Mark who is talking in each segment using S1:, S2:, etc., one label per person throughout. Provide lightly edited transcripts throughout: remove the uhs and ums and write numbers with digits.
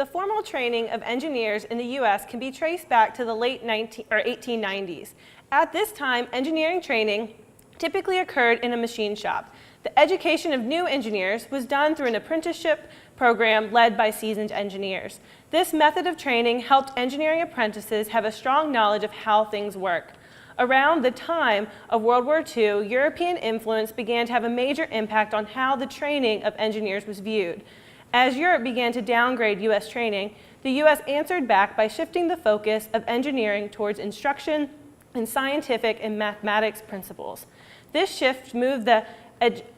S1: The formal training of engineers in the U.S. can be traced back to the late 1890s. At this time, engineering training typically occurred in a machine shop. The education of new engineers was done through an apprenticeship program led by seasoned engineers. This method of training helped engineering apprentices have a strong knowledge of how things work. Around the time of World War II, European influence began to have a major impact on how the training of engineers was viewed. As Europe began to downgrade U.S. training, the U.S. answered back by shifting the focus of engineering towards instruction in scientific and mathematics principles. This shift moved the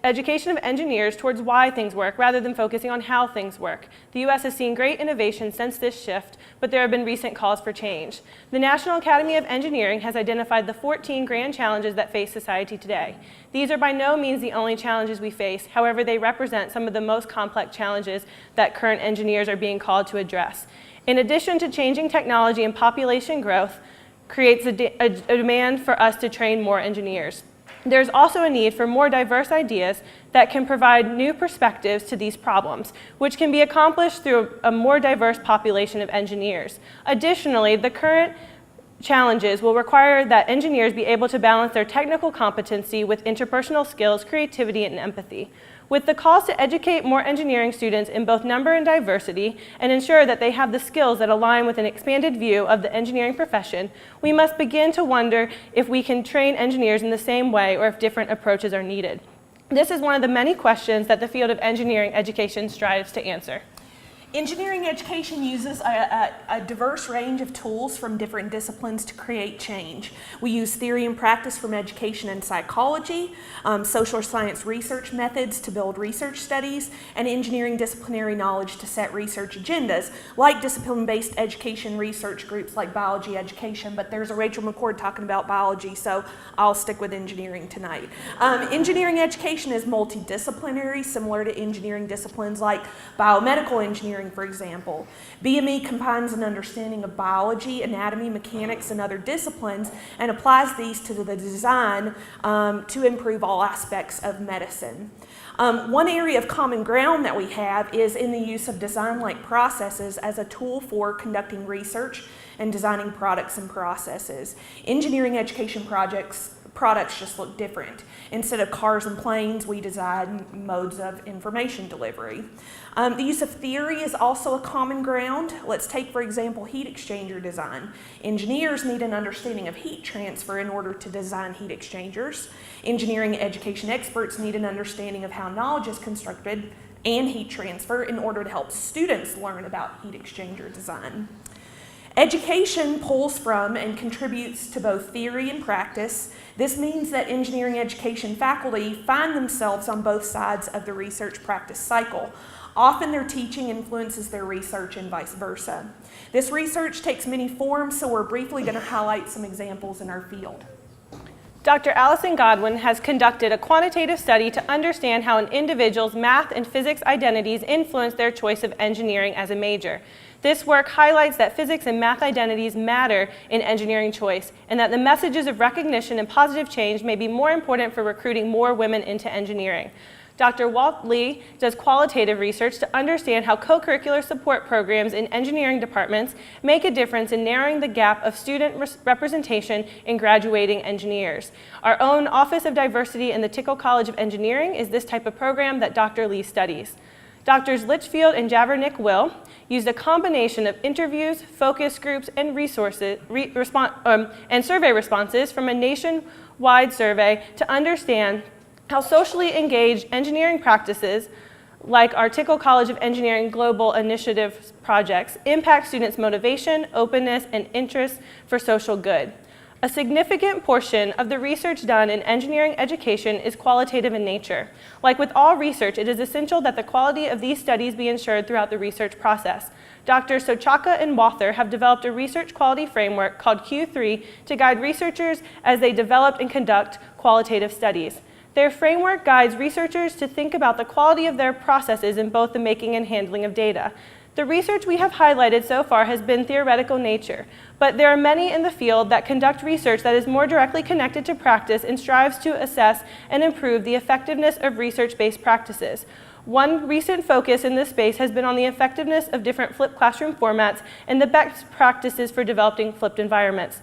S1: education of engineers towards why things work rather than focusing on how things work. The U.S. has seen great innovation since this shift, but there have been recent calls for change. The National Academy of Engineering has identified the 14 grand challenges that face society today. These are by no means the only challenges we face. However, they represent some of the most complex challenges that current engineers are being called to address. In addition to changing technology and population growth, creates a demand for us to train more engineers. There's also a need for more diverse ideas that can provide new perspectives to these problems, which can be accomplished through a more diverse population of engineers. Additionally, the current challenges will require that engineers be able to balance their technical competency with interpersonal skills, creativity, and empathy. With the calls to educate more engineering students in both number and diversity and ensure that they have the skills that align with an expanded view of the engineering profession, we must begin to wonder if we can train engineers in the same way or if different approaches are needed. This is one of the many questions that the field of engineering education strives to answer.
S2: Engineering education uses a diverse range of tools from different disciplines to create change. We use theory and practice from education and psychology, social science research methods to build research studies, and engineering disciplinary knowledge to set research agendas, like discipline-based education research groups like biology education, but there's a Rachel McCord talking about biology, so I'll stick with engineering tonight. Engineering education is multidisciplinary, similar to engineering disciplines like biomedical engineering, for example. BME combines an understanding of biology, anatomy, mechanics, and other disciplines and applies these to the design to improve all aspects of medicine. One area of common ground that we have is in the use of design-like processes as a tool for conducting research and designing products and processes. Engineering education products just look different. Instead of cars and planes, we design modes of information delivery. The use of theory is also a common ground. Let's take, for example, heat exchanger design. Engineers need an understanding of heat transfer in order to design heat exchangers. Engineering education experts need an understanding of how knowledge is constructed and heat transfer in order to help students learn about heat exchanger design. Education pulls from and contributes to both theory and practice. This means that engineering education faculty find themselves on both sides of the research-practice cycle. Often their teaching influences their research and vice versa. This research takes many forms, so we're briefly going to highlight some examples in our field.
S1: Dr. Allison Godwin has conducted a quantitative study to understand how an individual's math and physics identities influence their choice of engineering as a major. This work highlights that physics and math identities matter in engineering choice, and that the messages of recognition and positive change may be more important for recruiting more women into engineering. Dr. Walt Lee does qualitative research to understand how co-curricular support programs in engineering departments make a difference in narrowing the gap of student representation in graduating engineers. Our own Office of Diversity in the Tickle College of Engineering is this type of program that Dr. Lee studies. Drs. Litchfield and Javernick-Will used a combination of interviews, focus groups, and and survey responses from a nationwide survey to understand how socially engaged engineering practices, like our Tickle College of Engineering Global Initiative projects, impact students' motivation, openness, and interest for social good. A significant portion of the research done in engineering education is qualitative in nature. Like with all research, it is essential that the quality of these studies be ensured throughout the research process. Drs. Sochaka and Wather have developed a research quality framework called Q3 to guide researchers as they develop and conduct qualitative studies. Their framework guides researchers to think about the quality of their processes in both the making and handling of data. The research we have highlighted so far has been theoretical nature, but there are many in the field that conduct research that is more directly connected to practice and strives to assess and improve the effectiveness of research-based practices. One recent focus in this space has been on the effectiveness of different flipped classroom formats and the best practices for developing flipped environments.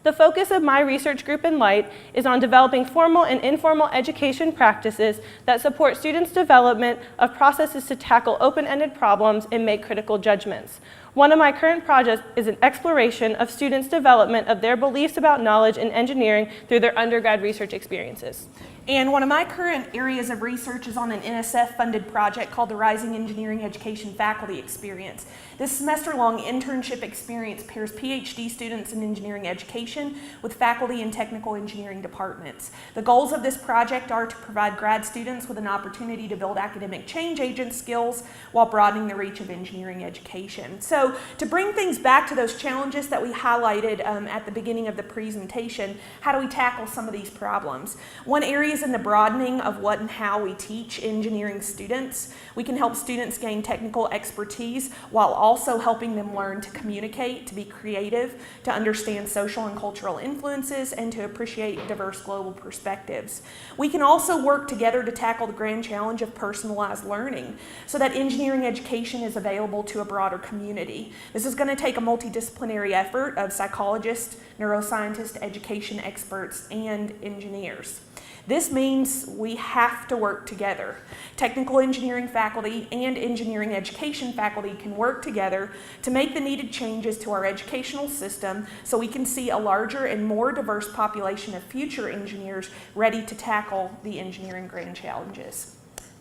S1: The focus of my research group in Light is on developing formal and informal education practices that support students' development of processes to tackle open-ended problems and make critical judgments. One of my current projects is an exploration of students' development of their beliefs about knowledge and engineering through their undergrad research experiences.
S2: And one of my current areas of research is on an NSF-funded project called the Rising Engineering Education Faculty Experience. This semester-long internship experience pairs PhD students in engineering education with faculty in technical engineering departments. The goals of this project are to provide grad students with an opportunity to build academic change agent skills while broadening the reach of engineering education. So to bring things back to those challenges that we highlighted at the beginning of the presentation, how do we tackle some of these problems? One area is in the broadening of what and how we teach engineering students. We can help students gain technical expertise while also helping them learn to communicate, to be creative, to understand social and cultural influences, and to appreciate diverse global perspectives. We can also work together to tackle the grand challenge of personalized learning so that engineering education is available to a broader community. This is going to take a multidisciplinary effort of psychologists, neuroscientists, education experts, and engineers. This means we have to work together. Technical engineering faculty and engineering education faculty can work together to make the needed changes to our educational system so we can see a larger and more diverse population of future engineers ready to tackle the engineering grand challenges.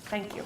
S2: Thank you.